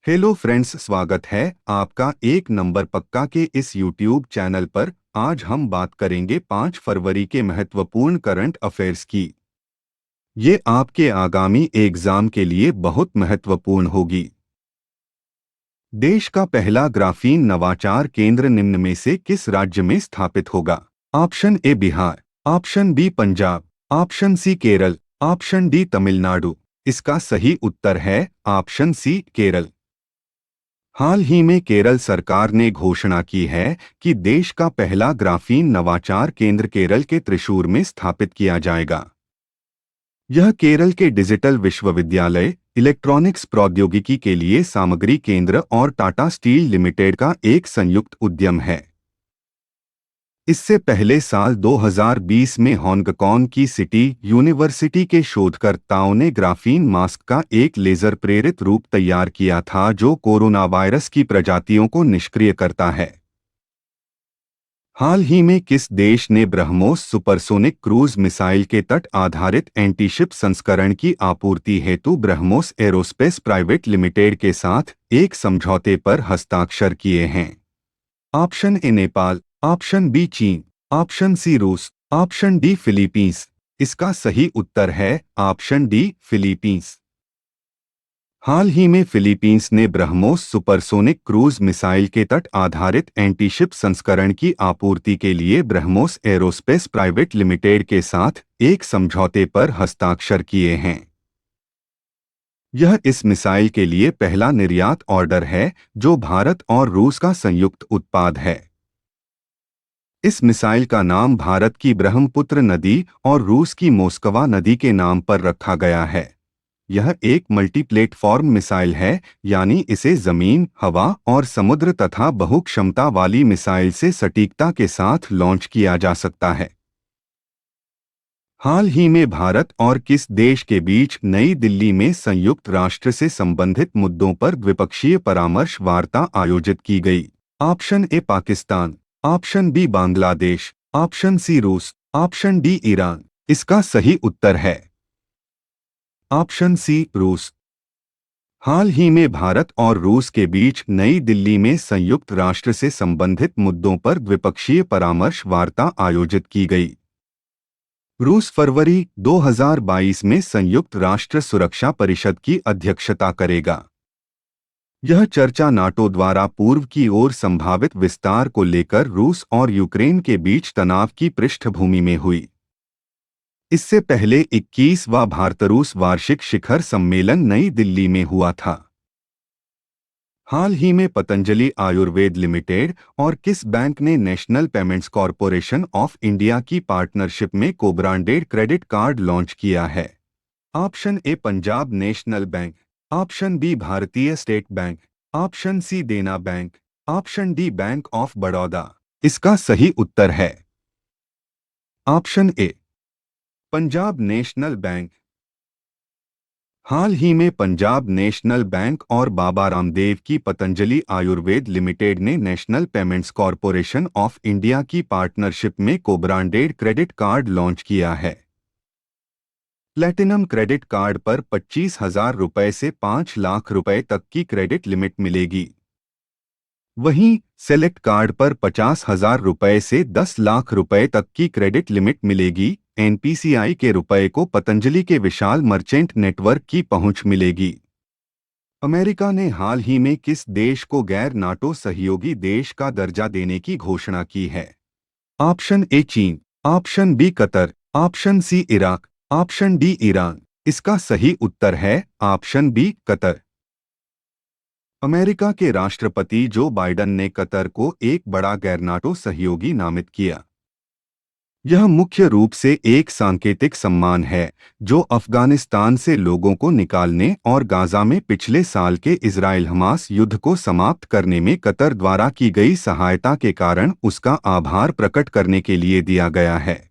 Hello friends, स्वागत है आपका एक नंबर पक्का के इस यूट्यूब चैनल पर। आज हम बात करेंगे 5 फरवरी के महत्वपूर्ण करंट अफेयर्स की। ये आपके आगामी एग्जाम के लिए बहुत महत्वपूर्ण होगी। देश का पहला ग्राफीन नवाचार केंद्र निम्न में से किस राज्य में स्थापित होगा? Option A Bihar, option B Punjab, option C Kerala, option D Tamil Nadu. इसका सही उत्तर है ऑप्शन सी केरल। हाल ही में केरल सरकार ने घोषणा की है कि देश का पहला ग्राफीन नवाचार केंद्र केरल के त्रिशूर में स्थापित किया जाएगा। यह केरल के डिजिटल विश्वविद्यालय, इलेक्ट्रॉनिक्स प्रौद्योगिकी के लिए सामग्री केंद्र और टाटा स्टील लिमिटेड का एक संयुक्त उद्यम है। इससे पहले साल 2020 में हांगकांग की सिटी यूनिवर्सिटी के शोधकर्ताओं ने ग्राफीन मास्क का एक लेजर प्रेरित रूप तैयार किया था जो कोरोना वायरस की प्रजातियों को निष्क्रिय करता है। हाल ही में किस देश ने ब्रह्मोस सुपरसोनिक क्रूज मिसाइल के तट आधारित एंटीशिप संस्करण की आपूर्ति हेतु ब्रह्मोस एरोस्पेस प्राइवेट लिमिटेड के साथ एक समझौते पर हस्ताक्षर किए हैं? Option A Nepal, option B चीन, ऑप्शन सी रूस, ऑप्शन डी फिलीपींस। इसका सही उत्तर है ऑप्शन डी फिलीपींस। हाल ही में फिलीपींस ने ब्रह्मोस सुपरसोनिक क्रूज मिसाइल के तट आधारित एंटीशिप संस्करण की आपूर्ति के लिए ब्रह्मोस एरोस्पेस प्राइवेट लिमिटेड के साथ एक समझौते पर हस्ताक्षर किए हैं। यह इस मिसाइल के लिए पहला निर्यात ऑर्डर है जो भारत और रूस का संयुक्त उत्पाद है। इस मिसाइल का नाम भारत की ब्रह्मपुत्र नदी और रूस की मोस्कवा नदी के नाम पर रखा गया है। यह एक मल्टीप्लेटफॉर्म मिसाइल है, यानी इसे जमीन, हवा और समुद्र तथा बहुक्षमता वाली मिसाइल से सटीकता के साथ लॉन्च किया जा सकता है। हाल ही में भारत और किस देश के बीच नई दिल्ली में संयुक्त राष्ट्र से संबंधित मुद्दों पर द्विपक्षीय परामर्श वार्ता आयोजित की गई? Option A Pakistan, option B Bangladesh, option C रूस, ऑप्शन डी ईरान। इसका सही उत्तर है ऑप्शन सी रूस। हाल ही में भारत और रूस के बीच नई दिल्ली में संयुक्त राष्ट्र से संबंधित मुद्दों पर द्विपक्षीय परामर्श वार्ता आयोजित की गई। रूस फरवरी 2022 में संयुक्त राष्ट्र सुरक्षा परिषद की अध्यक्षता करेगा। यह चर्चा नाटो द्वारा पूर्व की ओर संभावित विस्तार को लेकर रूस और यूक्रेन के बीच तनाव की पृष्ठभूमि में हुई। इससे पहले 21वां भारत-रूस वार्षिक शिखर सम्मेलन नई दिल्ली में हुआ था। हाल ही में पतंजलि आयुर्वेद लिमिटेड और किस बैंक ने National Payments Corporation of India की पार्टनरशिप में कोब्रांडेड क्रेडिट कार्ड लॉन्च किया है? Option A Punjab National Bank, option B Bharatiya State Bank, option C Dena Bank, option D Bank of Baroda. इसका सही उत्तर है option A Punjab National Bank. हाल ही में पंजाब नेशनल बैंक और बाबा रामदेव की पतंजलि आयुर्वेद लिमिटेड ने National Payments Corporation of India की पार्टनरशिप में कोब्रांडेड क्रेडिट कार्ड लॉन्च किया है। प्लैटिनम क्रेडिट कार्ड पर 25,000 रुपये से 5 लाख रुपए तक की क्रेडिट लिमिट मिलेगी। वहीं सेलेक्ट कार्ड पर 50,000 रुपये से 10 लाख रुपए तक की क्रेडिट लिमिट मिलेगी। एनपीसीआई के रुपए को पतंजलि के विशाल मर्चेंट नेटवर्क की पहुंच मिलेगी। अमेरिका ने हाल ही में किस देश को गैर नाटो सहयोगी देश का दर्जा देने की घोषणा की है? ऑप्शन ए चीन, option B Qatar, option C Iraq, option D Iran. इसका सही उत्तर है ऑप्शन बी कतर। अमेरिका के राष्ट्रपति जो बाइडन ने कतर को एक बड़ा गैर नाटो सहयोगी नामित किया। यह मुख्य रूप से एक सांकेतिक सम्मान है जो अफगानिस्तान से लोगों को निकालने और गाजा में पिछले साल के इजराइल-हमास युद्ध को समाप्त करने में कतर द्वारा की गई सहायता के कारण उसका आभार प्रकट करने के लिए दिया गया है।